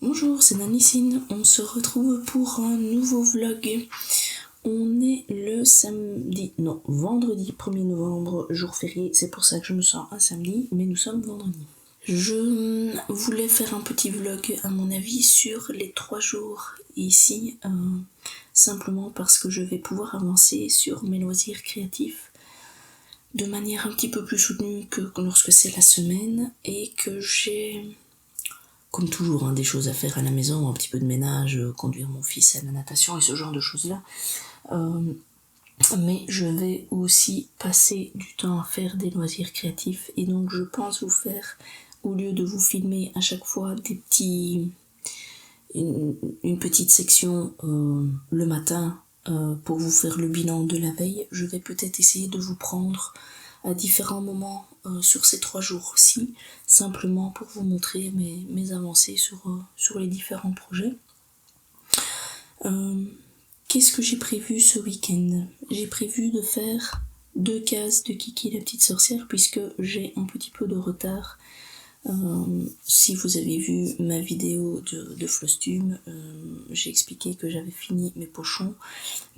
Bonjour, c'est Nanissine, on se retrouve pour un nouveau vlog. On est le vendredi 1er novembre, jour férié, c'est pour ça que je me sens un samedi, mais nous sommes vendredi. Je voulais faire un petit vlog à mon avis sur les 3 jours ici, simplement parce que je vais pouvoir avancer sur mes loisirs créatifs de manière un petit peu plus soutenue que lorsque c'est la semaine et que j'ai... Comme toujours, des choses à faire à la maison, un petit peu de ménage, conduire mon fils à la natation et ce genre de choses-là. Mais je vais aussi passer du temps à faire des loisirs créatifs. Et donc je pense vous faire, au lieu de vous filmer à chaque fois une petite section le matin pour vous faire le bilan de la veille, je vais peut-être essayer de vous prendre à différents moments sur ces 3 jours-ci, simplement pour vous montrer mes avancées sur les différents projets. Qu'est-ce que j'ai prévu ce week-end ? J'ai prévu de faire 2 cases de Kiki la petite sorcière, puisque j'ai un petit peu de retard. Si vous avez vu ma vidéo de Flostume, j'ai expliqué que j'avais fini mes pochons,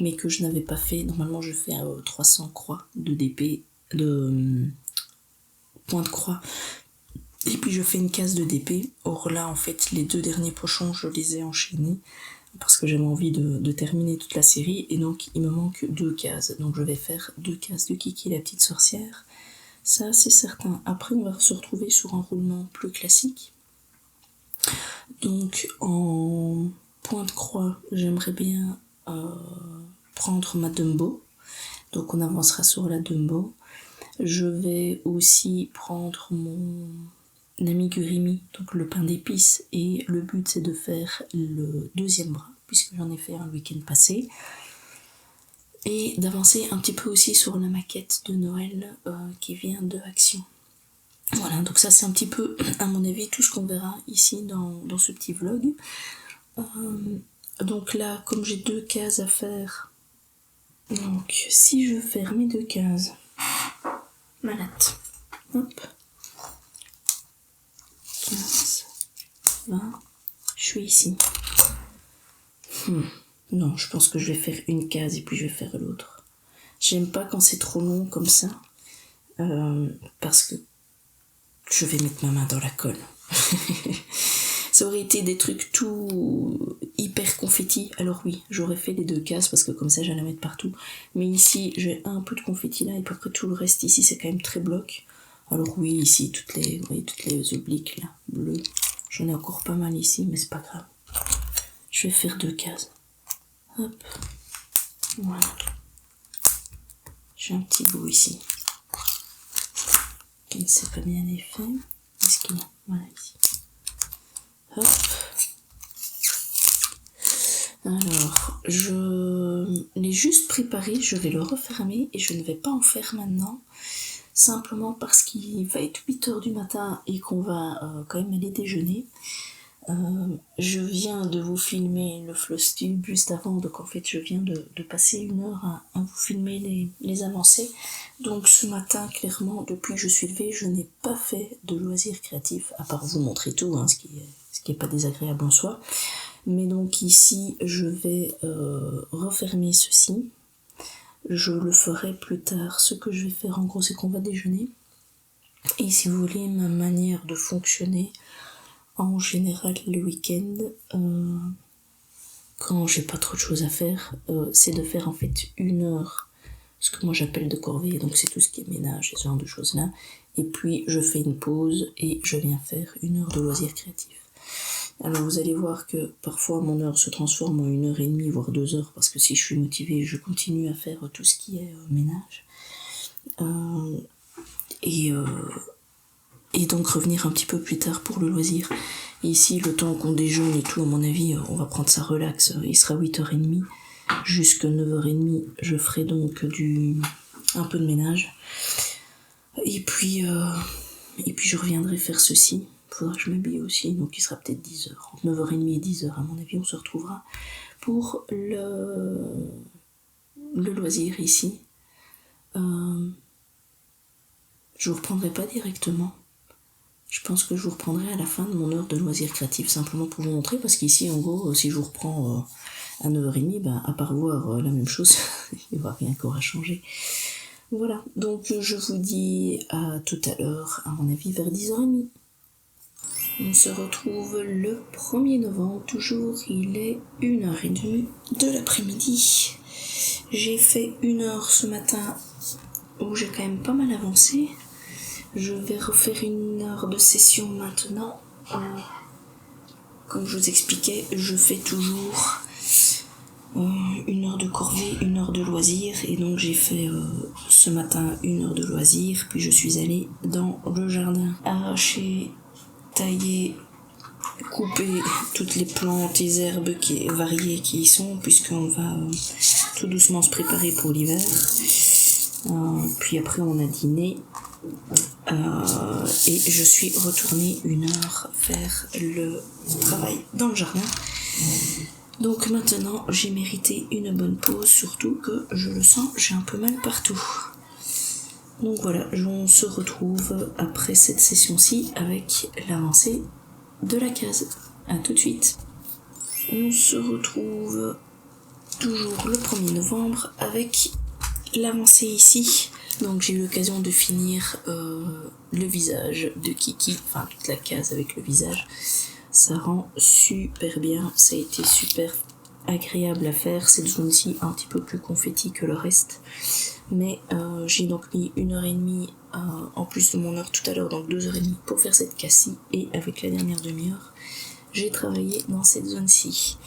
mais que je n'avais pas fait. Normalement, je fais 300 croix de DP, de point de croix, et puis je fais une case de DP. Or là, en fait, les 2 derniers pochons, je les ai enchaînés parce que j'avais envie de terminer toute la série, et donc il me manque 2 cases. Donc je vais faire 2 cases de Kiki la petite sorcière. Ça, c'est certain. Après, on va se retrouver sur un roulement plus classique. Donc, en point de croix, j'aimerais bien prendre ma Dumbo. Donc, on avancera sur la Dumbo. Je vais aussi prendre mon amigurumi, donc le pain d'épices. Et le but, c'est de faire le 2e bras, puisque j'en ai fait un le week-end passé. Et d'avancer un petit peu aussi sur la maquette de Noël qui vient de Action. Voilà, donc ça c'est un petit peu, à mon avis, tout ce qu'on verra ici dans ce petit vlog. Donc là, comme j'ai 2 cases à faire, donc si je ferme mes 2 cases, ma latte, hop, 15, 20, je suis ici. Non, je pense que je vais faire une case et puis je vais faire l'autre. J'aime pas quand c'est trop long comme ça, parce que je vais mettre ma main dans la colle. Ça aurait été des trucs tout hyper confetti, alors oui, j'aurais fait les 2 cases parce que comme ça j'allais mettre partout. Mais ici, j'ai un peu de confetti là et puis après tout le reste ici c'est quand même très bloc. Alors oui, ici, toutes les obliques là, bleues. J'en ai encore pas mal ici, mais c'est pas grave. Je vais faire 2 cases. Hop, voilà. J'ai un petit bout ici qui ne s'est pas bien fait. Est-ce qu'il y a ? Voilà, ici. Hop. Alors, je l'ai juste préparé, je vais le refermer et je ne vais pas en faire maintenant, simplement parce qu'il va être 8h du matin et qu'on va quand même aller déjeuner. Je viens de vous filmer le Flostube juste avant, donc en fait je viens de passer 1 heure à vous filmer les avancées. Donc ce matin, clairement, depuis que je suis levée, je n'ai pas fait de loisirs créatifs, à part vous montrer tout, ce qui est pas désagréable en soi. Mais donc ici, je vais refermer ceci. Je le ferai plus tard. Ce que je vais faire en gros, c'est qu'on va déjeuner. Et si vous voulez, ma manière de fonctionner, en général le week-end, quand j'ai pas trop de choses à faire, c'est de faire en fait 1 heure, ce que moi j'appelle de corvée, donc c'est tout ce qui est ménage et ce genre de choses là. Et puis je fais une pause et je viens faire 1 heure de loisirs créatifs. Alors vous allez voir que parfois mon heure se transforme en 1h30 voire 2 heures, parce que si je suis motivée, je continue à faire tout ce qui est ménage. Et donc revenir un petit peu plus tard pour le loisir. Et ici, le temps qu'on déjeune et tout, à mon avis, on va prendre ça relax. Il sera 8h30. Jusqu'à 9h30, je ferai donc un peu de ménage. Et puis je reviendrai faire ceci. Il faudra que je m'habille aussi, donc il sera peut-être 10h. Entre 9h30 et 10h, à mon avis, on se retrouvera pour le loisir ici. Je vous reprendrai pas directement. Je pense que je vous reprendrai à la fin de mon heure de loisirs créatifs, simplement pour vous montrer, parce qu'ici, en gros, si je vous reprends à 9h30, à part voir la même chose, il n'y aura rien qui aura changé. Voilà, donc je vous dis à tout à l'heure, à mon avis, vers 10h30. On se retrouve le 1er novembre, toujours, il est 1h30 de l'après-midi. J'ai fait 1 heure ce matin où j'ai quand même pas mal avancé. Je vais refaire 1 heure de session maintenant. Comme je vous expliquais, je fais toujours 1 heure de corvée, 1 heure de loisirs. Et donc j'ai fait ce matin 1 heure de loisirs. Puis je suis allée dans le jardin arracher, tailler, couper toutes les plantes et herbes variées qui y sont, puisqu'on va tout doucement se préparer pour l'hiver. Puis après on a dîné et je suis retournée 1 heure faire le travail dans le jardin. Donc maintenant j'ai mérité une bonne pause, surtout que je le sens, j'ai un peu mal partout. Donc voilà, on se retrouve après cette session-ci avec l'avancée de la case. A tout de suite. On se retrouve toujours le 1er novembre avec l'avancée ici. Donc j'ai eu l'occasion de finir le visage de Kiki, enfin toute la case avec le visage. Ça rend super bien, ça a été super agréable à faire. Cette zone-ci un petit peu plus confetti que le reste. Mais j'ai donc mis 1h30 en plus de mon heure tout à l'heure, donc 2h30 pour faire cette case-ci. Et avec la dernière demi-heure, j'ai travaillé dans cette zone-ci.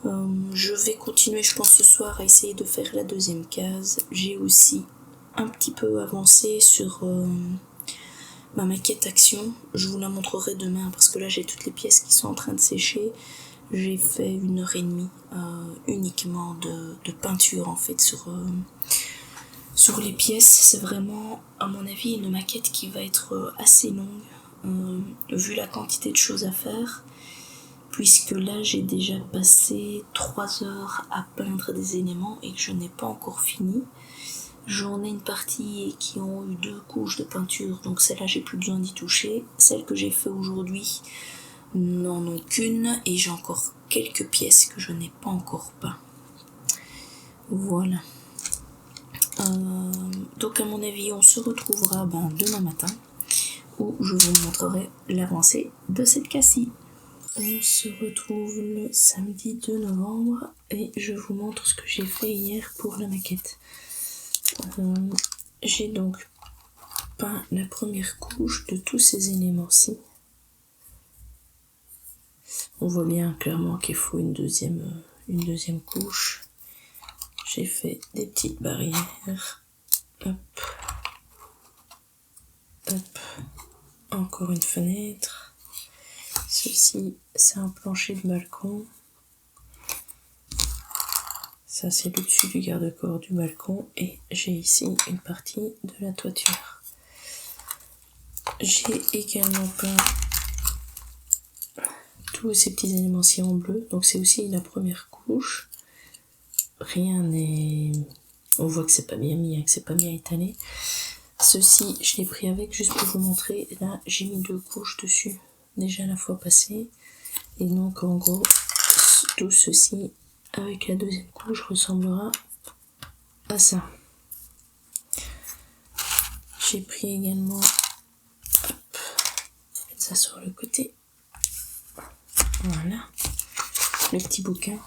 Je vais continuer, je pense, ce soir à essayer de faire la deuxième case. J'ai aussi un petit peu avancé sur ma maquette action. Je vous la montrerai demain parce que là j'ai toutes les pièces qui sont en train de sécher. J'ai fait 1h30 uniquement de peinture en fait sur les pièces. C'est vraiment, à mon avis, une maquette qui va être assez longue vu la quantité de choses à faire, puisque là j'ai déjà passé 3 heures à peindre des éléments et que je n'ai pas encore fini. J'en ai une partie qui ont eu 2 couches de peinture, donc celle-là j'ai plus besoin d'y toucher. Celles que j'ai fait aujourd'hui n'en ont qu'une et j'ai encore quelques pièces que je n'ai pas encore peint. Voilà. Donc à mon avis on se retrouvera demain matin où je vous montrerai l'avancée de cette case-ci. On se retrouve le samedi 2 novembre et je vous montre ce que j'ai fait hier pour la maquette. J'ai donc peint la première couche de tous ces éléments-ci. On voit bien clairement qu'il faut une deuxième couche. J'ai fait des petites barrières. Hop. Hop. Encore une fenêtre. Ceci, c'est un plancher de balcon. Ça, c'est le dessus du garde-corps du balcon. Et j'ai ici une partie de la toiture. J'ai également peint tous ces petits éléments-ci en bleu. Donc c'est aussi la première couche. Rien n'est... On voit que c'est pas bien mis, que c'est pas bien étalé. Ceci, je l'ai pris avec juste pour vous montrer. Là, j'ai mis 2 couches dessus, déjà la fois passée. Et donc, en gros, tout ceci, avec la deuxième couche, ressemblera à ça. J'ai pris également... Hop, mettre ça sur le côté. Voilà. Le petit bouquin,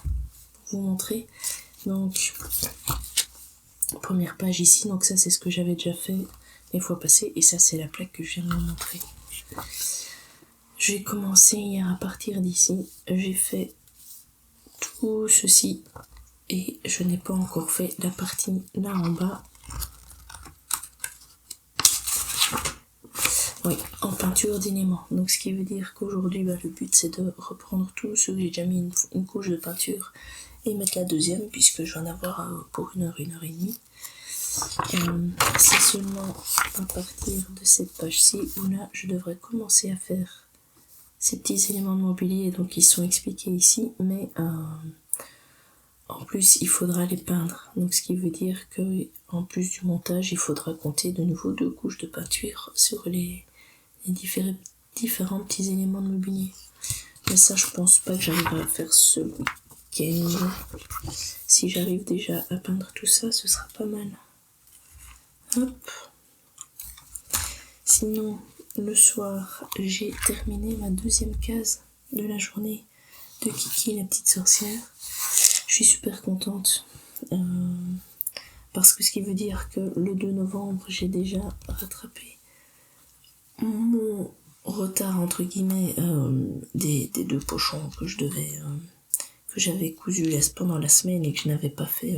pour vous montrer. Donc... Première page ici, donc ça c'est ce que j'avais déjà fait les fois passées et ça c'est la plaque que je viens de vous montrer. J'ai commencé hier à partir d'ici, j'ai fait tout ceci et je n'ai pas encore fait la partie là en bas. Oui, en peinture d'éléments. Donc ce qui veut dire qu'aujourd'hui le but c'est de reprendre tout ce que j'ai déjà mis une couche de peinture et mettre la deuxième puisque je vais en avoir pour 1h30. C'est seulement à partir de cette page-ci où là je devrais commencer à faire ces petits éléments de mobilier, donc ils sont expliqués ici, mais en plus il faudra les peindre, donc ce qui veut dire que en plus du montage il faudra compter de nouveau 2 couches de peinture sur les différents petits éléments de mobilier. Mais ça, je pense pas que j'arriverai à faire ce week-end. Si j'arrive déjà à peindre tout ça, ce sera pas mal. Hop. Sinon, le soir, j'ai terminé ma deuxième case de la journée de Kiki, la petite sorcière. Je suis super contente. Parce que ce qui veut dire que le 2 novembre, j'ai déjà rattrapé mon retard, entre guillemets, des 2 pochons que que j'avais cousus pendant la semaine et que je n'avais pas fait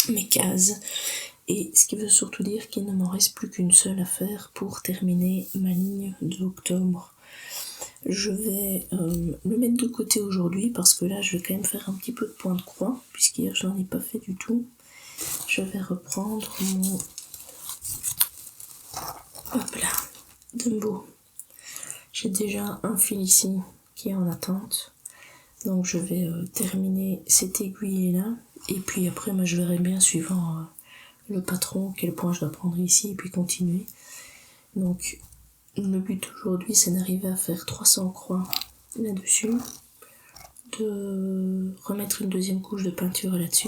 mes cases. Et ce qui veut surtout dire qu'il ne m'en reste plus qu'une seule à faire pour terminer ma ligne d'octobre. Je vais le mettre de côté aujourd'hui parce que là je vais quand même faire un petit peu de point de croix puisqu'hier je n'en ai pas fait du tout. Je vais reprendre mon hop là, Dumbo. J'ai déjà un fil ici qui est en attente. Donc je vais terminer cette aiguille là. Et puis après moi je verrai bien suivant le patron quel point je dois prendre ici et puis continuer. Donc le but aujourd'hui c'est d'arriver à faire 300 croix là-dessus. De remettre une deuxième couche de peinture là-dessus.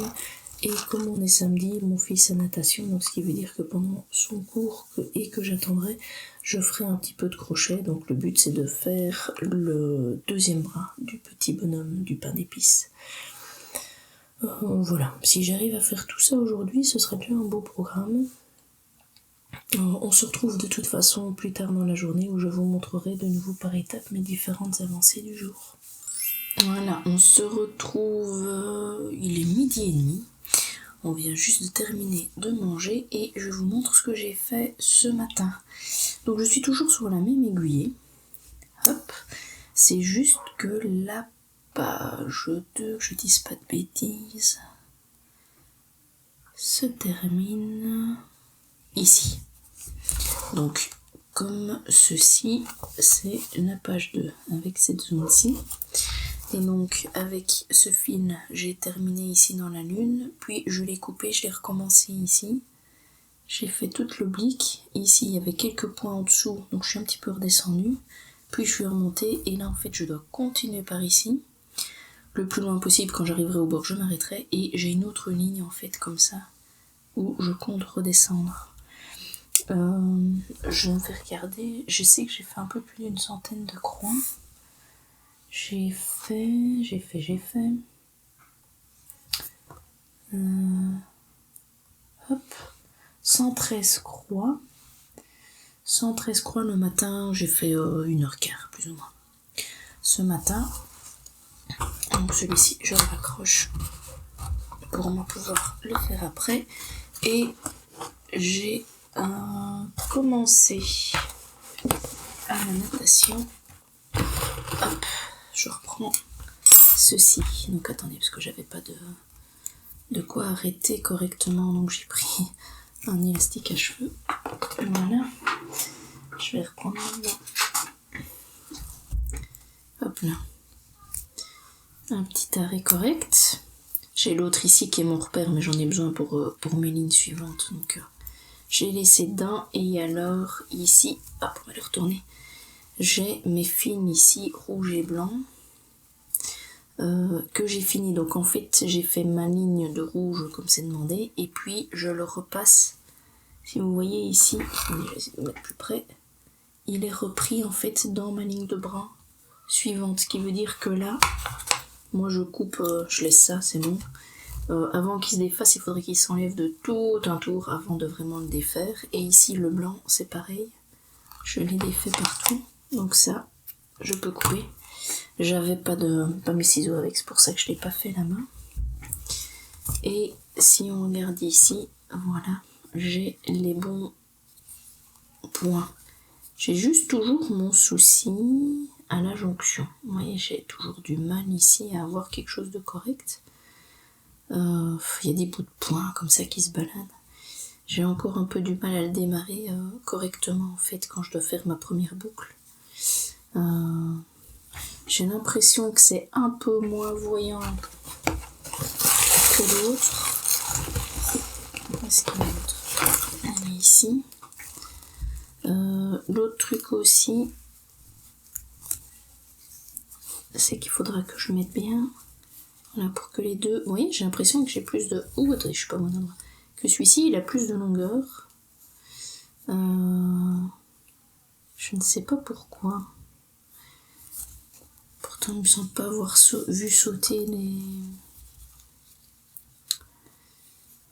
Et comme on est samedi, mon fils a natation, donc ce qui veut dire que pendant son cours et que j'attendrai, je ferai un petit peu de crochet. Donc le but c'est de faire le deuxième bras du petit bonhomme du pain d'épices. Voilà, si j'arrive à faire tout ça aujourd'hui, ce sera déjà un beau programme. On se retrouve de toute façon plus tard dans la journée où je vous montrerai de nouveau par étapes mes différentes avancées du jour. Voilà, on se retrouve, il est 12h30. On vient juste de terminer de manger et je vous montre ce que j'ai fait ce matin. Donc je suis toujours sur la même aiguillée. Hop, c'est juste que la page 2, que je dise pas de bêtises, se termine ici. Donc comme ceci, c'est la page 2 avec cette zone-ci. Et donc avec ce fil, j'ai terminé ici dans la lune, puis je l'ai coupé, je l'ai recommencé ici. J'ai fait toute l'oblique, ici il y avait quelques points en dessous, donc je suis un petit peu redescendue. Puis je suis remontée, et là en fait je dois continuer par ici. Le plus loin possible, quand j'arriverai au bord je m'arrêterai, et j'ai une autre ligne en fait comme ça, où je compte redescendre. Je vais regarder, je sais que j'ai fait un peu plus d'une centaine de croix. J'ai fait... Hop, 113 croix. 113 croix le matin, j'ai fait 1h15 plus ou moins. Ce matin, donc celui-ci, je le raccroche pour moi pouvoir le faire après. Et j'ai commencé à la natation. Hop, je reprends ceci. Donc attendez, parce que j'avais pas de quoi arrêter correctement, donc j'ai pris un élastique à cheveux. Voilà. Je vais reprendre maintenant. Hop là. Un petit arrêt correct. J'ai l'autre ici qui est mon repère, mais j'en ai besoin pour mes lignes suivantes. Donc j'ai laissé d'un, et alors ici, hop, on va le retourner. J'ai mes fils ici, rouge et blanc. Que j'ai fini, donc en fait j'ai fait ma ligne de rouge comme c'est demandé, et puis je le repasse, si vous voyez ici, je vais essayer de mettre plus près, il est repris en fait dans ma ligne de brun suivante, ce qui veut dire que là, moi je coupe, je laisse ça, c'est bon, avant qu'il se défasse il faudrait qu'il s'enlève de tout un tour avant de vraiment le défaire, et ici le blanc c'est pareil, je l'ai défait partout, donc ça je peux couper. J'avais pas mes ciseaux avec, c'est pour ça que je l'ai pas fait la main. Et si on regarde ici, voilà, j'ai les bons points. J'ai juste toujours mon souci à la jonction. Vous voyez, j'ai toujours du mal ici à avoir quelque chose de correct. Il y a des bouts de points comme ça qui se baladent. J'ai encore un peu du mal à le démarrer correctement en fait quand je dois faire ma première boucle. J'ai l'impression que c'est un peu moins voyant que l'autre. Où est-ce qu'il est l'autre ? Elle est ici. L'autre truc aussi, c'est qu'il faudra que je mette bien. Voilà, pour que les deux... Oui, j'ai l'impression que j'ai plus de... Oh, attendez, je suis pas au bon endroit. Que celui-ci, il a plus de longueur. Je ne sais pas pourquoi. Pourtant, il me semble pas avoir vu sauter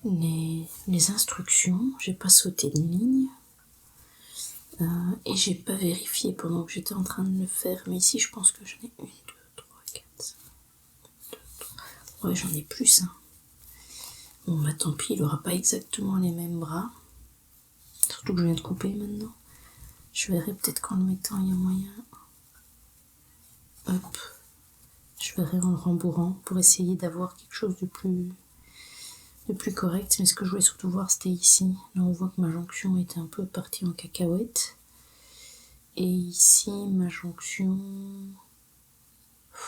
les instructions. J'ai pas sauté de ligne. Et j'ai pas vérifié pendant que j'étais en train de le faire. Mais ici, je pense que j'en ai 1, 2, 3, 4, 5, 2, 3. Ouais, j'en ai plus. Hein. Bon, bah tant pis, il aura pas exactement les mêmes bras. Surtout que je viens de couper maintenant. Je verrai peut-être qu'en le mettant, il y a moyen. Hop. Je verrai en le rembourrant pour essayer d'avoir quelque chose de plus correct. Mais ce que je voulais surtout voir, c'était ici. Là, on voit que ma jonction était un peu partie en cacahuète. Et ici, ma jonction...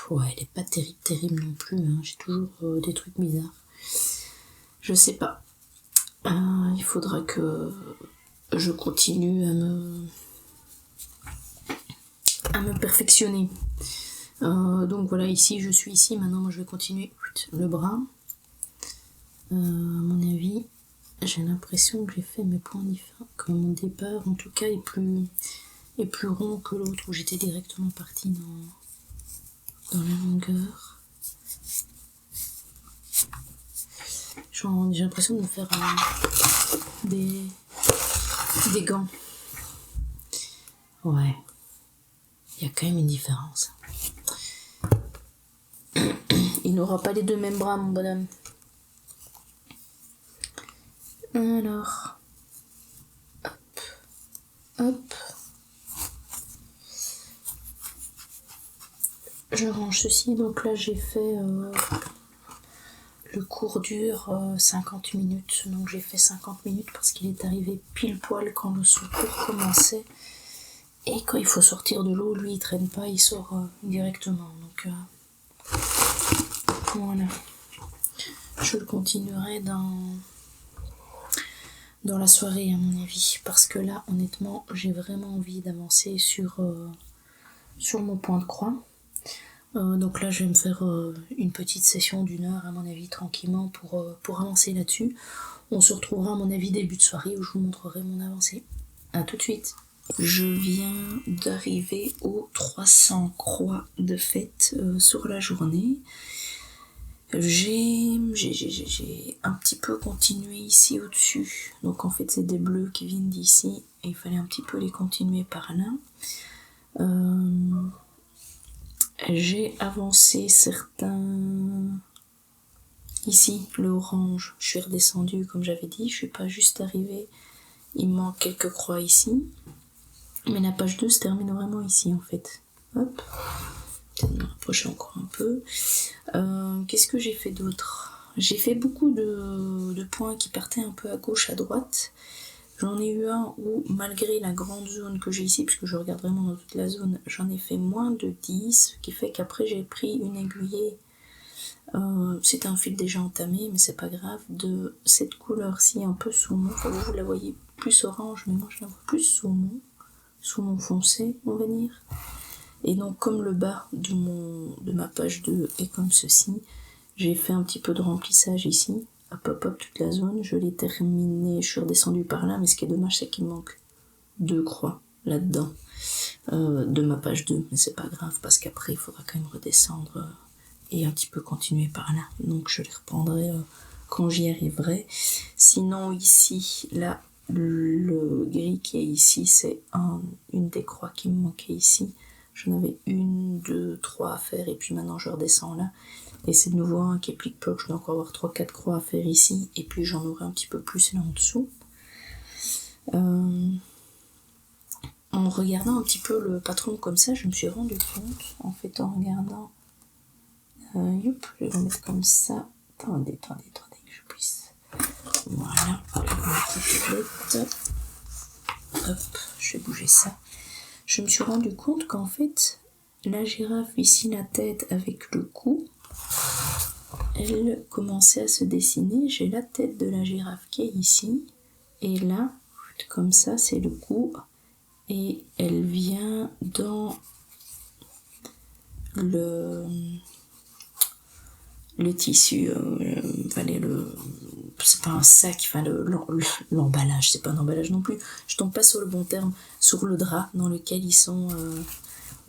Ouais, elle est pas terrible non plus. Hein. J'ai toujours des trucs bizarres. Je sais pas. Il faudra que je continue à me perfectionner. Donc voilà, ici, je suis ici. Maintenant, moi, je vais continuer le bras. À mon avis, j'ai l'impression que j'ai fait mes points différents. Que mon départ, en tout cas, est plus rond que l'autre où j'étais directement partie dans la longueur. J'ai l'impression de me faire des gants. Ouais, il y a quand même une différence. Il n'aura pas les deux mêmes bras, mon bonhomme. Alors, hop. Je range ceci. Donc là, j'ai fait... le cours dure 50 minutes. Donc j'ai fait 50 minutes parce qu'il est arrivé pile poil quand le secours commençait. Et quand il faut sortir de l'eau, lui, il traîne pas, il sort directement. Donc voilà. Je le continuerai dans la soirée, à mon avis. Parce que là, honnêtement, j'ai vraiment envie d'avancer sur mon point de croix. Donc là, je vais me faire une petite session d'1 heure, à mon avis, tranquillement, pour avancer là-dessus. On se retrouvera, à mon avis, début de soirée, où je vous montrerai mon avancée. A tout de suite. Je viens d'arriver aux 300 croix de fête sur la journée. J'ai un petit peu continué ici au-dessus. Donc en fait, c'est des bleus qui viennent d'ici, et il fallait un petit peu les continuer par là. J'ai avancé certains... Ici, le orange, je suis redescendue comme j'avais dit, je suis pas juste arrivée. Il me manque quelques croix ici. Mais la page 2 se termine vraiment ici en fait. Hop. Peut-être me rapprocher encore un peu. Qu'est-ce que j'ai fait d'autre? J'ai fait beaucoup de points qui partaient un peu à gauche, à droite. J'en ai eu un où, malgré la grande zone que j'ai ici, puisque je regarde vraiment dans toute la zone, j'en ai fait moins de 10, ce qui fait qu'après j'ai pris une aiguillée, c'est un fil déjà entamé, mais c'est pas grave, de cette couleur-ci, un peu saumon, enfin vous la voyez plus orange, mais moi je la vois plus saumon foncé, on va dire. Et donc comme le bas de ma page 2 est comme ceci, j'ai fait un petit peu de remplissage ici, hop, toute la zone, je l'ai terminé, je suis redescendue par là, mais ce qui est dommage, c'est qu'il manque 2 croix là-dedans, de ma page 2, mais c'est pas grave, parce qu'après, il faudra quand même redescendre et un petit peu continuer par là, donc je les reprendrai quand j'y arriverai. Sinon, ici, là, le gris qui est ici, c'est une des croix qui me manquait ici. J'en avais 1, 2, 3 à faire, et puis maintenant je redescends là. Et c'est de nouveau un qui est plic-ploc, je dois encore avoir 3-4 croix à faire ici, et puis j'en aurai un petit peu plus là en dessous. En regardant un petit peu le patron comme ça, je me suis rendu compte, en fait, en regardant... je vais le mettre comme ça. Attendez, que je puisse... Voilà, hop, je vais bouger ça. Je me suis rendu compte qu'en fait, la girafe, ici, la tête avec le cou, elle commençait à se dessiner. J'ai la tête de la girafe qui est ici, et là, comme ça, c'est le cou, et elle vient dans le tissu, c'est pas un sac, enfin l'emballage, c'est pas un emballage non plus, je tombe pas sur le bon terme, sur le drap dans lequel ils sont,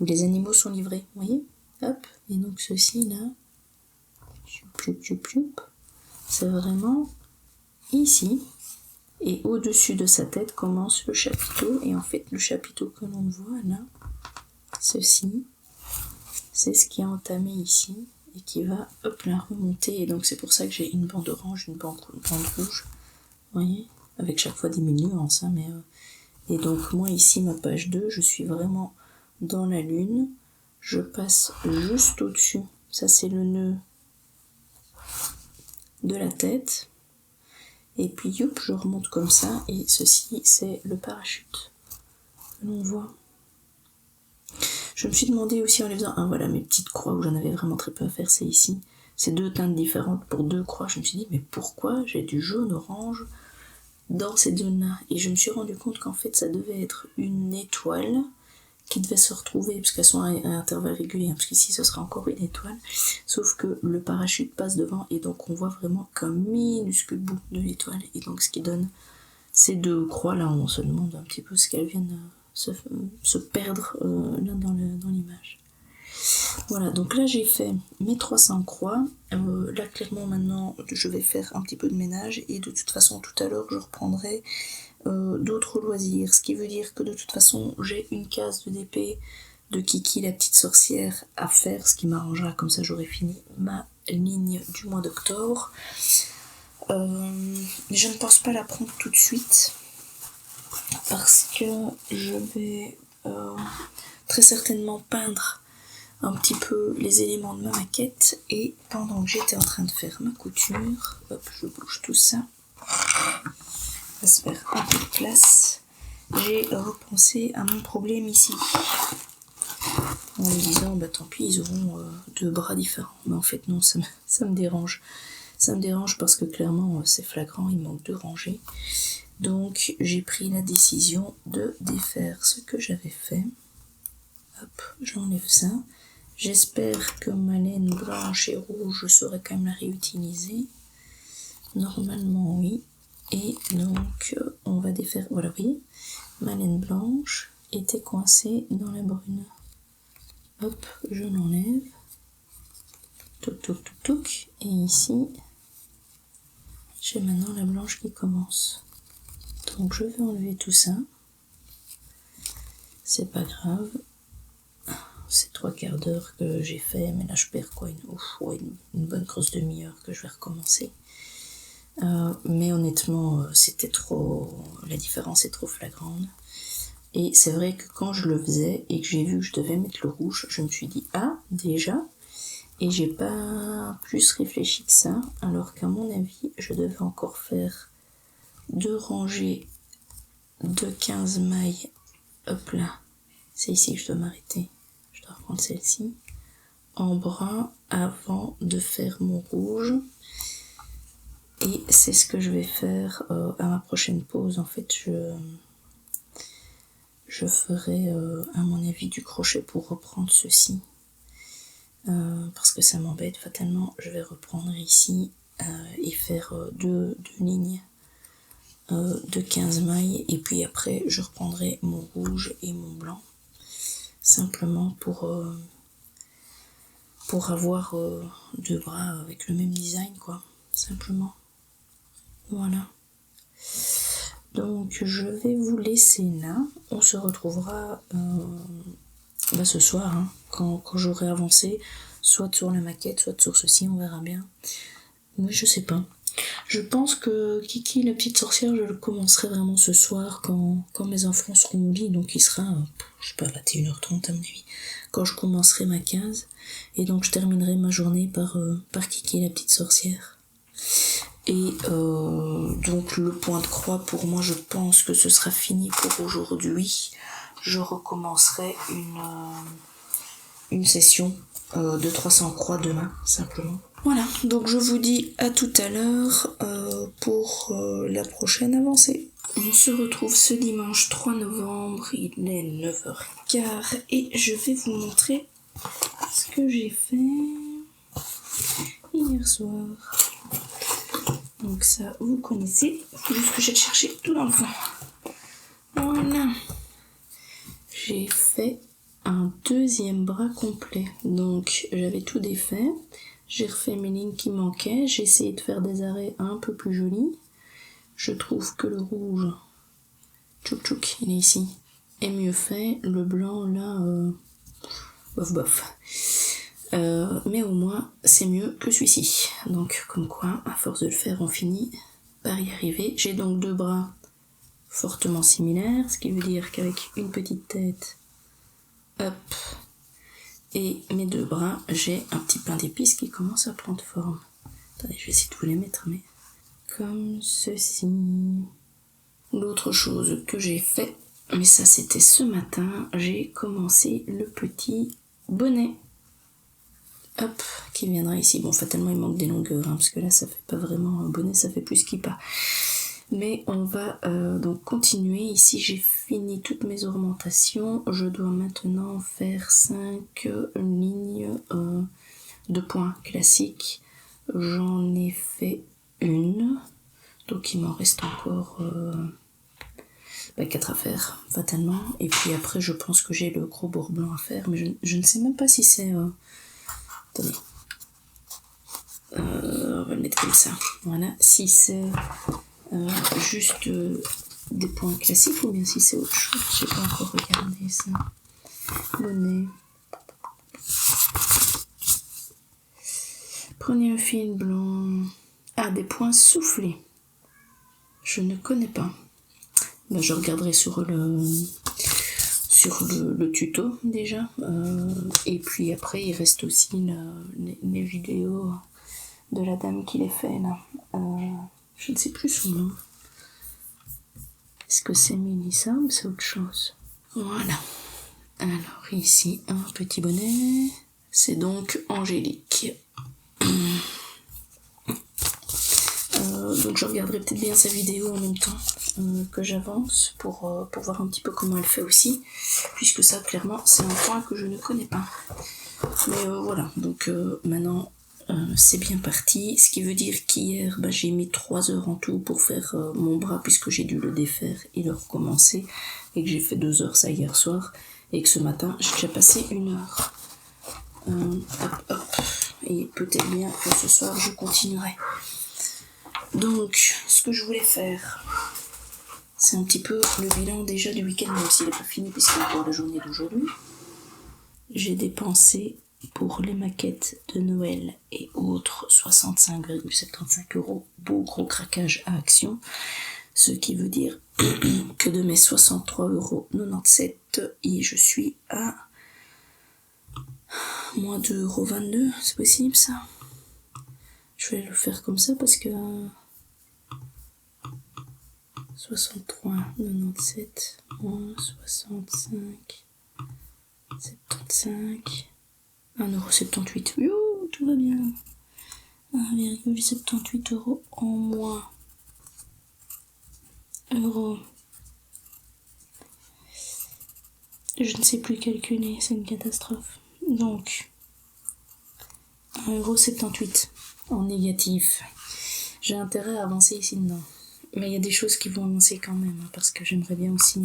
où les animaux sont livrés, vous voyez, hop, et donc ceci là, c'est vraiment ici, et au-dessus de sa tête commence le chapiteau, et en fait le chapiteau que l'on voit là, ceci, c'est ce qui est entamé ici, et qui va hop là remonter, et donc c'est pour ça que j'ai une bande orange, une bande rouge, vous voyez, avec chaque fois des nuances, hein, mais et donc moi ici ma page 2, je suis vraiment dans la lune, je passe juste au-dessus, ça c'est le nœud de la tête, et puis youp, je remonte comme ça, et ceci c'est le parachute que l'on voit. Je me suis demandé aussi en les faisant, voilà mes petites croix où j'en avais vraiment très peu à faire, c'est ici, c'est 2 teintes différentes pour 2 croix, je me suis dit mais pourquoi j'ai du jaune orange dans ces zones-là, et je me suis rendu compte qu'en fait ça devait être une étoile qui devait se retrouver, parce qu'elles sont à intervalles réguliers, hein, parce qu'ici ce sera encore une étoile, sauf que le parachute passe devant, et donc on voit vraiment qu'un minuscule bout de l'étoile, et donc ce qui donne ces 2 croix là, on se demande un petit peu ce qu'elles viennent se perdre là dans l'image. Voilà, donc là j'ai fait mes 300 croix, là clairement maintenant je vais faire un petit peu de ménage, et de toute façon tout à l'heure je reprendrai d'autres loisirs, ce qui veut dire que de toute façon j'ai une case de DP de Kiki la petite sorcière à faire, ce qui m'arrangera, comme ça j'aurai fini ma ligne du mois d'octobre. Mais je ne pense pas la prendre tout de suite parce que je vais très certainement peindre un petit peu les éléments de ma maquette, et pendant que j'étais en train de faire ma couture, hop, je bouge tout ça, va se faire un peu de place, j'ai repensé à mon problème ici, en me disant bah tant pis, ils auront 2 bras différents, mais en fait non, ça me dérange. Ça me dérange parce que clairement c'est flagrant, il manque 2 rangées. Donc j'ai pris la décision de défaire ce que j'avais fait. Hop, j'enlève ça. J'espère que ma laine blanche et rouge, je saurai quand même la réutiliser. Normalement oui. Et donc on va défaire, voilà, vous voyez, ma laine blanche était coincée dans la brune. Hop, je l'enlève. Toc toc toc toc. Et ici, j'ai maintenant la blanche qui commence. Donc je vais enlever tout ça. C'est pas grave. C'est 3/4 d'heure que j'ai fait, mais là je perds quoi, une bonne grosse demi-heure que je vais recommencer. Mais honnêtement, c'était trop, la différence est trop flagrante. Et c'est vrai que quand je le faisais et que j'ai vu que je devais mettre le rouge, je me suis dit ah déjà, et j'ai pas plus réfléchi que ça, alors qu'à mon avis je devais encore faire 2 rangées de 15 mailles. Hop là, c'est ici que je dois m'arrêter. Je dois reprendre celle-ci en brun avant de faire mon rouge, et c'est ce que je vais faire à ma prochaine pause. En fait je ferai à mon avis du crochet pour reprendre ceci, parce que ça m'embête fatalement. Je vais reprendre ici et faire 2 lignes de 15 mailles, et puis après je reprendrai mon rouge et mon blanc, simplement pour avoir 2 bras avec le même design quoi, simplement. Voilà, donc je vais vous laisser là, on se retrouvera ce soir, hein, quand j'aurai avancé, soit sur la maquette, soit sur ceci, on verra bien. Oui, je sais pas. Je pense que Kiki la petite sorcière, je le commencerai vraiment ce soir quand mes enfants seront au lit, donc il sera, je sais pas, 21h30 à mon avis, quand je commencerai ma case, et donc je terminerai ma journée par Kiki la petite sorcière. Et donc le point de croix, pour moi, je pense que ce sera fini pour aujourd'hui. Je recommencerai une session de 300 croix demain, simplement. Voilà, donc je vous dis à tout à l'heure pour la prochaine avancée. On se retrouve ce dimanche 3 novembre, il est 9h15, et je vais vous montrer ce que j'ai fait hier soir. Donc ça, vous connaissez. Il faut juste que j'aille chercher tout dans le fond. Voilà. J'ai fait un deuxième bras complet. Donc j'avais tout défait. J'ai refait mes lignes qui manquaient. J'ai essayé de faire des arrêts un peu plus jolis. Je trouve que le rouge, tchouk tchouk, il est ici, est mieux fait. Le blanc là, bof bof. Mais au moins c'est mieux que celui-ci. Donc comme quoi, à force de le faire, on finit par y arriver. J'ai donc deux bras fortement similaires, ce qui veut dire qu'avec une petite tête, hop, et mes deux bras, j'ai un petit pain d'épices qui commence à prendre forme. Attendez, je vais essayer de vous les mettre, mais comme ceci. L'autre chose que j'ai fait, mais ça c'était ce matin, j'ai commencé le petit bonnet. Hop, qui viendra ici. Bon, fatalement il manque des longueurs, parce que là ça fait pas vraiment un bonnet, ça fait plus kippa. Mais on va donc continuer. Ici j'ai fini toutes mes ornementations. Je dois maintenant faire 5 lignes de points classiques. J'en ai fait une. Donc il m'en reste encore 4 à faire, fatalement. Et puis après je pense que j'ai le gros bord blanc à faire. Mais je ne sais même pas si c'est... Attendez. On va le mettre comme ça. Voilà. Si c'est... juste des points classiques ou bien si c'est autre chose, j'ai pas encore regardé ça. Bonnet. Prenez un fil blanc. Ah, des points soufflés. Je ne connais pas. Ben, je regarderai sur le tuto déjà. Et puis après il reste aussi les vidéos de la dame qui les fait là. Je ne sais plus son nom. Est-ce que c'est Mélissa ou c'est autre chose? Voilà. Alors ici un petit bonnet. C'est donc Angélique. Donc je regarderai peut-être bien sa vidéo en même temps que j'avance pour voir un petit peu comment elle fait aussi. Puisque ça clairement c'est un point que je ne connais pas. Mais voilà. Donc maintenant... c'est bien parti, ce qui veut dire qu'hier j'ai mis 3 heures en tout pour faire mon bras puisque j'ai dû le défaire et le recommencer et que j'ai fait 2 heures ça hier soir et que ce matin j'ai déjà passé 1 heure. Hop, hop. Et peut-être bien que ce soir je continuerai. Donc ce que je voulais faire, c'est un petit peu le bilan déjà du week-end, même s'il n'est pas fini puisqu'il y a encore la journée d'aujourd'hui. J'ai dépensé pour les maquettes de Noël et autres 65,75 €, beau gros craquage à Action, ce qui veut dire que de mes 63,97 € et je suis à moins 2,22 €, c'est possible ça? Je vais le faire comme ça parce que 63,97 moins 65 75 1,78 €. Youhou, tout va bien. 1,78 € en moins. Euros. Je ne sais plus calculer, c'est une catastrophe. Donc, 1,78 € en négatif. J'ai intérêt à avancer ici dedans. Mais il y a des choses qui vont avancer quand même, parce que j'aimerais bien aussi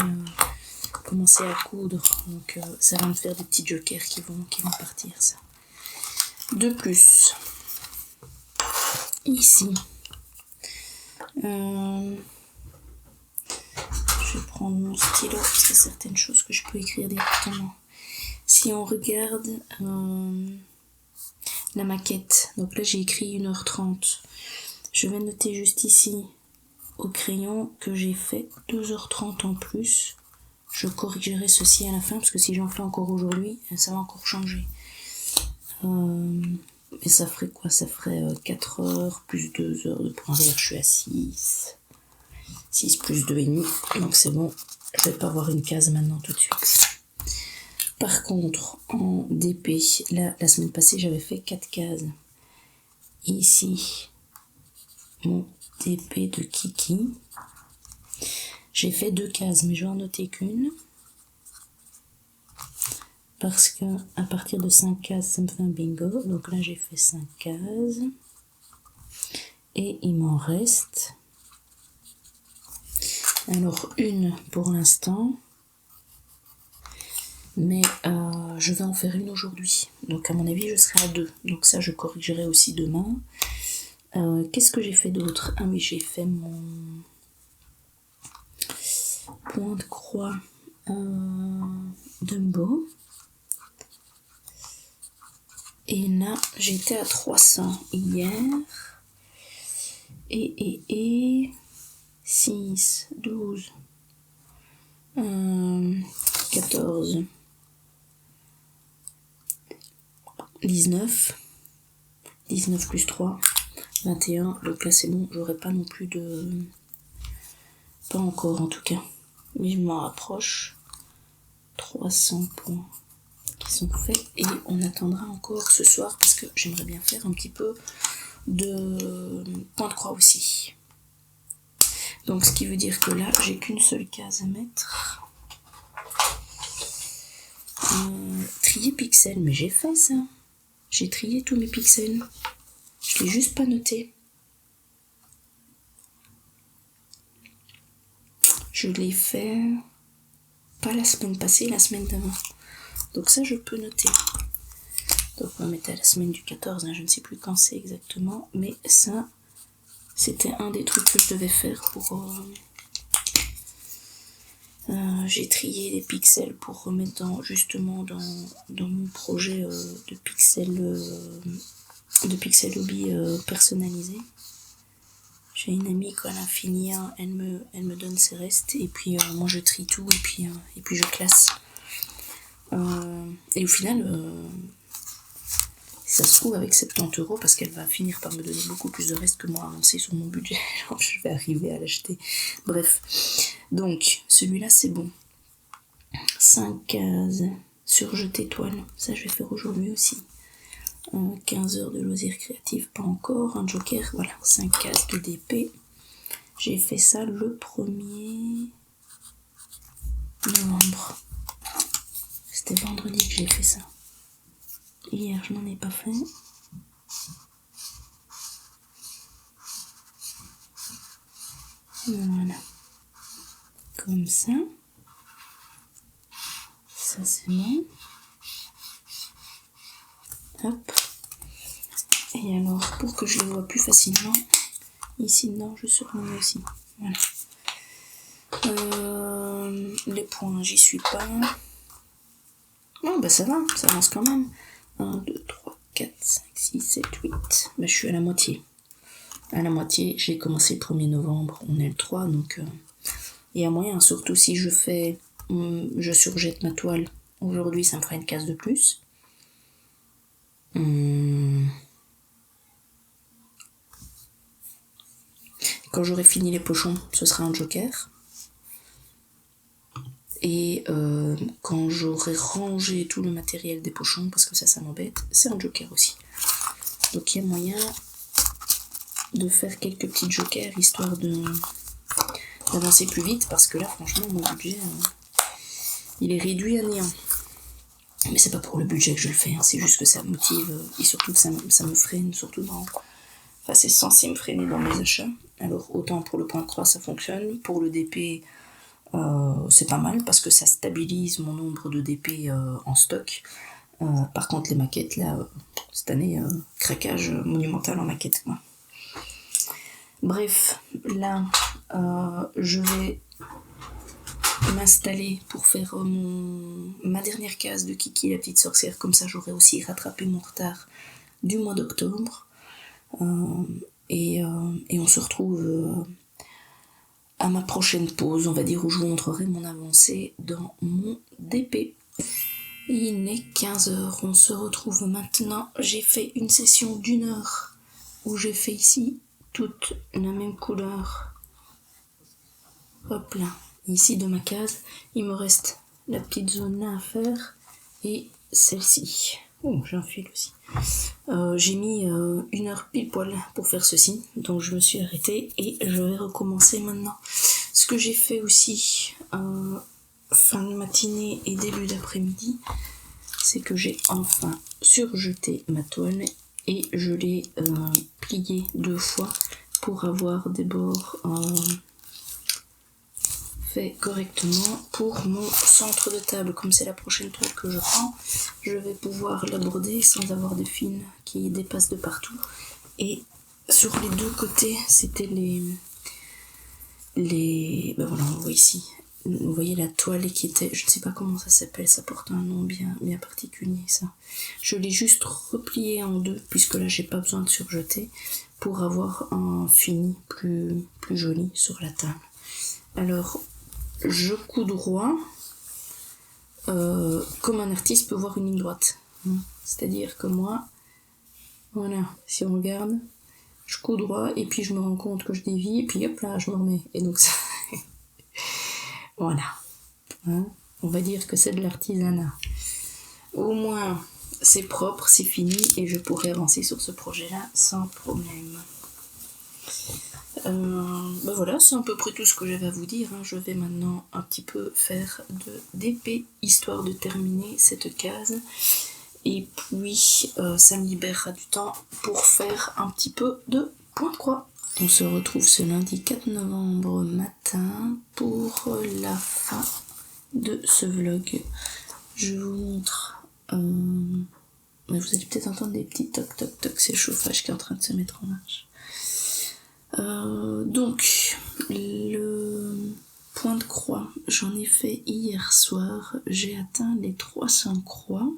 commencer à coudre. Donc ça va me faire des petits jokers qui vont partir, ça. De plus, ici, je vais prendre mon stylo parce qu'il y a certaines choses que je peux écrire directement. Si on regarde la maquette, donc là j'ai écrit 1h30. Je vais noter juste ici au crayon que j'ai fait 2h30 en plus. Je corrigerai ceci à la fin parce que si j'en fais encore aujourd'hui, ça va encore changer. Et ça ferait quoi? Ça ferait 4 heures plus 2 heures de point vert, je suis à 6. 6 plus 2,5. Donc c'est bon, je vais pas avoir une case maintenant tout de suite. Par contre, en DP, là, la semaine passée, j'avais fait 4 cases. Ici, mon DP de Kiki. J'ai fait 2 cases, mais je vais en noter qu'une. parce que à partir de 5 cases, ça me fait un bingo. Donc là, j'ai fait 5 cases. Et il m'en reste... Alors, une pour l'instant. Mais je vais en faire une aujourd'hui. Donc à mon avis, je serai à 2. Donc ça, je corrigerai aussi demain. Qu'est-ce que j'ai fait d'autre? Ah oui, j'ai fait mon point de croix Dumbo. Et là, j'étais à 300 hier. Et 6, 12, 14, 19 plus 3, 21. Donc là, c'est bon, j'aurai pas non plus de... Pas encore, en tout cas. Mais je m'en rapproche. 300 points qui sont faits. Et on attendra encore ce soir parce que j'aimerais bien faire un petit peu de point de croix aussi. Donc ce qui veut dire que là, j'ai qu'une seule case à mettre. Trier pixels, mais j'ai fait ça. J'ai trié tous mes pixels. Je l'ai juste pas noté. Je l'ai fait pas la semaine passée, la semaine d'avant. Donc ça, je peux noter. Donc on va mettre à la semaine du 14, hein, je ne sais plus quand c'est exactement. Mais ça, c'était un des trucs que je devais faire pour... j'ai trié les pixels pour remettre justement dans mon projet de pixel hobby personnalisé. J'ai une amie, quand elle a fini, elle me donne ses restes et puis moi je trie tout et puis je classe. Et au final, ça se trouve avec 70 € parce qu'elle va finir par me donner beaucoup plus de restes que moi avancé sur mon budget. Alors je vais arriver à l'acheter. Bref. Donc, celui-là c'est bon. 5 cases sur jeter toile. Ça je vais faire aujourd'hui aussi. 15 heures de loisirs créatifs, pas encore. Un joker, voilà. 5 cases de DP. J'ai fait ça le 1er novembre. C'était vendredi que j'ai fait ça. Hier, je n'en ai pas fait. Voilà. Comme ça. Ça, c'est bon. Hop. Et alors, pour que je les vois plus facilement, ici, non, je surligne aussi. Voilà. Les points, j'y suis pas. Oh, bah ça va, ça avance quand même. 1, 2, 3, 4, 5, 6, 7, 8. Bah, je suis à la moitié. À la moitié, j'ai commencé le 1er novembre, on est le 3, donc il y a moyen. Surtout si je fais, je surjette ma toile. Aujourd'hui, ça me fera une case de plus. Quand j'aurai fini les pochons, ce sera un joker. Et quand j'aurai rangé tout le matériel des pochons, parce que ça m'embête, c'est un joker aussi. Donc il y a moyen de faire quelques petits jokers, histoire d'avancer plus vite, parce que là, franchement, mon budget, il est réduit à néant. Mais c'est pas pour le budget que je le fais, hein, c'est juste que ça me motive, et surtout que ça me freine, surtout dans... Enfin, c'est censé me freiner dans mes achats. Alors, autant pour le point de croix, ça fonctionne. Pour le DP, c'est pas mal, parce que ça stabilise mon nombre de DP en stock. Par contre, les maquettes, là, cette année, craquage monumental en maquettes, quoi. Bref, là, je vais m'installer pour faire ma dernière case de Kiki la petite sorcière, comme ça j'aurai aussi rattrapé mon retard du mois d'octobre. Et on se retrouve à ma prochaine pause, on va dire, où je vous montrerai mon avancée dans mon DP. Il est 15 h, on se retrouve maintenant. J'ai fait une session d'1 heure où j'ai fait ici toute la même couleur. Hop là, ici de ma case, il me reste la petite zone là à faire et celle-ci. Oh, j'ai un fil aussi. J'ai mis 1 heure pile poil pour faire ceci, donc je me suis arrêtée et je vais recommencer maintenant. Ce que j'ai fait aussi fin de matinée et début d'après-midi, c'est que j'ai enfin surjeté ma toile et je l'ai pliée 2 fois pour avoir des bords fait correctement pour mon centre de table. Comme c'est la prochaine toile que je prends, je vais pouvoir l'aborder sans avoir des fils qui dépassent de partout. Et sur les 2 côtés, c'était ben voilà, on voit ici. Vous voyez la toile qui était, je ne sais pas comment ça s'appelle, ça porte un nom bien particulier ça. Je l'ai juste replié en 2 puisque là j'ai pas besoin de surjeter pour avoir un fini plus joli sur la table. Alors je couds droit comme un artiste peut voir une ligne droite. C'est-à-dire que moi, voilà, si on regarde, je couds droit et puis je me rends compte que je dévie et puis hop là je me remets. Et donc ça... Voilà. On va dire que c'est de l'artisanat. Au moins, c'est propre, c'est fini et je pourrai avancer sur ce projet-là sans problème. Ben voilà, c'est à peu près tout ce que j'avais à vous dire. Je vais maintenant un petit peu faire de d'épée, histoire de terminer cette case. Et puis, ça me libérera du temps pour faire un petit peu de point de croix. On se retrouve ce lundi 4 novembre matin pour la fin de ce vlog. Je vous montre... Mais vous allez peut-être entendre des petits toc toc toc, c'est le chauffage qui est en train de se mettre en marche. Donc, le point de croix, j'en ai fait hier soir. J'ai atteint les 300 croix.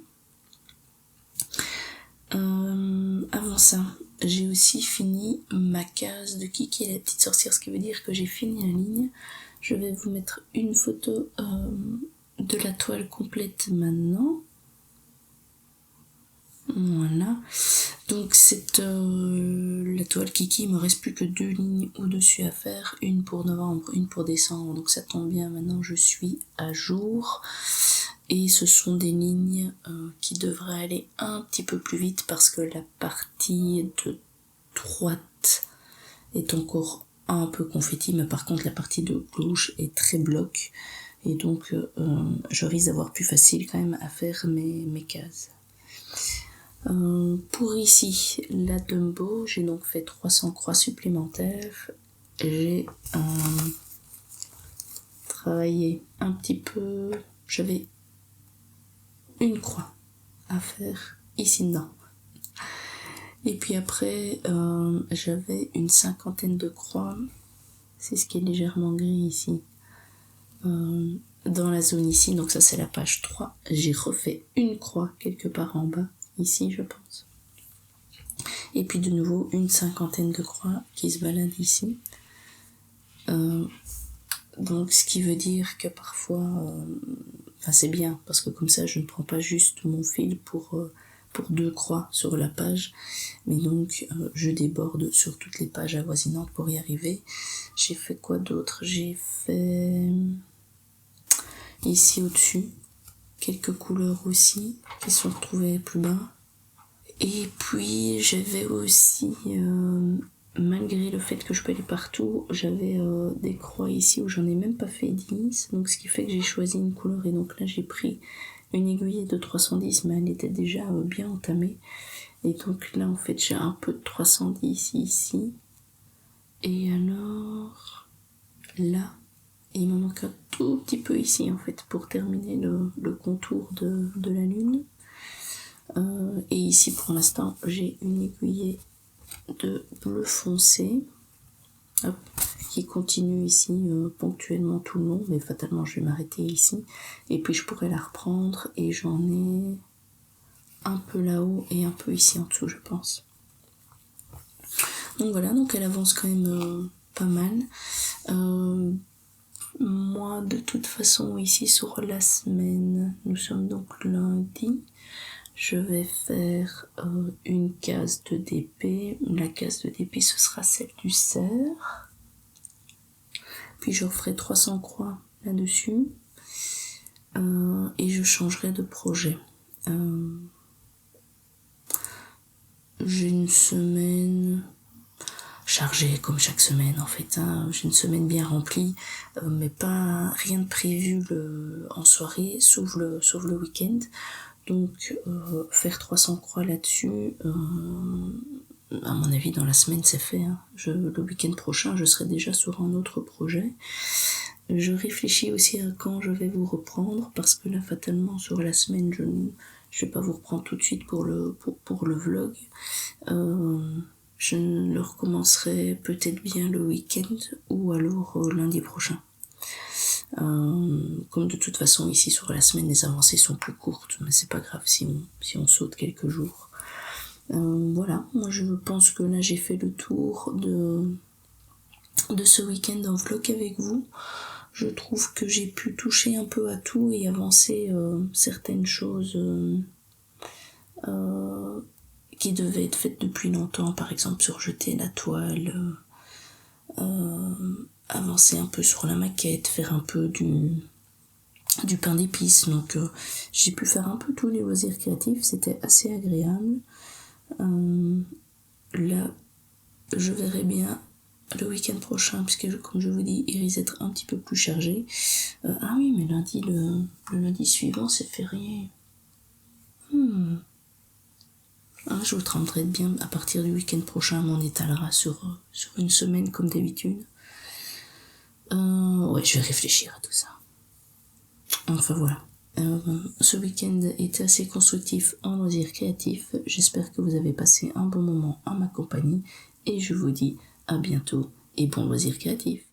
Avant ça, j'ai aussi fini ma case de Kiki et la petite sorcière, ce qui veut dire que j'ai fini la ligne. Je vais vous mettre une photo de la toile complète maintenant. Voilà. Donc c'est la toile Kiki, il me reste plus que 2 lignes au-dessus à faire, une pour novembre, une pour décembre. Donc ça tombe bien, maintenant je suis à jour. Et ce sont des lignes qui devraient aller un petit peu plus vite parce que la partie de droite est encore un peu confetti, mais par contre la partie de gauche est très bloc. Et donc je risque d'avoir plus facile quand même à faire mes cases. Pour ici, la Dumbo, j'ai donc fait 300 croix supplémentaires. J'ai travaillé un petit peu, j'avais une croix à faire ici dedans. Et puis après, j'avais une 50aine de croix, c'est ce qui est légèrement gris ici, dans la zone ici, donc ça c'est la page 3. J'ai refait une croix quelque part en bas, ici je pense. Et puis de nouveau une 50aine de croix qui se baladent ici. Donc ce qui veut dire que parfois, enfin c'est bien, parce que comme ça je ne prends pas juste mon fil pour 2 croix sur la page, mais donc je déborde sur toutes les pages avoisinantes pour y arriver. J'ai fait quoi d'autre? J'ai fait ici au-dessus quelques couleurs aussi qui sont retrouvées plus bas. Et puis j'avais aussi, malgré le fait que je peux aller partout, j'avais des croix ici où j'en ai même pas fait 10, donc ce qui fait que j'ai choisi une couleur, et donc là j'ai pris une aiguille de 310, mais elle était déjà bien entamée, et donc là en fait j'ai un peu de 310 ici, et alors là il me manque un tout petit peu ici en fait pour terminer le contour de la lune. Et ici pour l'instant j'ai une aiguillée de bleu foncé, hop, qui continue ici ponctuellement tout le long, mais fatalement je vais m'arrêter ici, et puis je pourrais la reprendre, et j'en ai un peu là-haut et un peu ici en dessous je pense. Donc voilà, donc elle avance quand même pas mal. Moi de toute façon ici sur la semaine, nous sommes donc lundi, je vais faire une case de DP. La case de DP ce sera celle du cerf. Puis je referai 300 croix là-dessus. Et je changerai de projet. J'ai une semaine chargée comme chaque semaine en fait. J'ai une semaine bien remplie, mais pas rien de prévu en soirée, sauf le week-end. donc faire 300 croix là-dessus, à mon avis dans la semaine c'est fait. Hein. Le week-end prochain je serai déjà sur un autre projet. Je réfléchis aussi à quand je vais vous reprendre, parce que là fatalement sur la semaine je vais pas vous reprendre tout de suite pour le vlog. Je le recommencerai peut-être bien le week-end ou alors lundi prochain. Comme de toute façon ici sur la semaine les avancées sont plus courtes, mais c'est pas grave si on saute quelques jours. Voilà, moi je pense que là j'ai fait le tour de ce week-end en vlog avec vous. Je trouve que j'ai pu toucher un peu à tout et avancer certaines choses qui devaient être faites depuis longtemps, par exemple sur jeter la toile, avancer un peu sur la maquette, faire un peu du pain d'épices. Donc j'ai pu faire un peu tous les loisirs créatifs, c'était assez agréable. Là je verrai bien le week-end prochain, puisque comme je vous dis il risque d'être un petit peu plus chargé. Ah oui, mais lundi, le lundi suivant c'est férié. Ah, je vous tenterai bien à partir du week-end prochain, on étalera sur une semaine comme d'habitude. Ouais, je vais réfléchir à tout ça. Enfin voilà. Ce week-end était assez constructif en loisirs créatifs. J'espère que vous avez passé un bon moment en ma compagnie et je vous dis à bientôt et bon loisirs créatifs.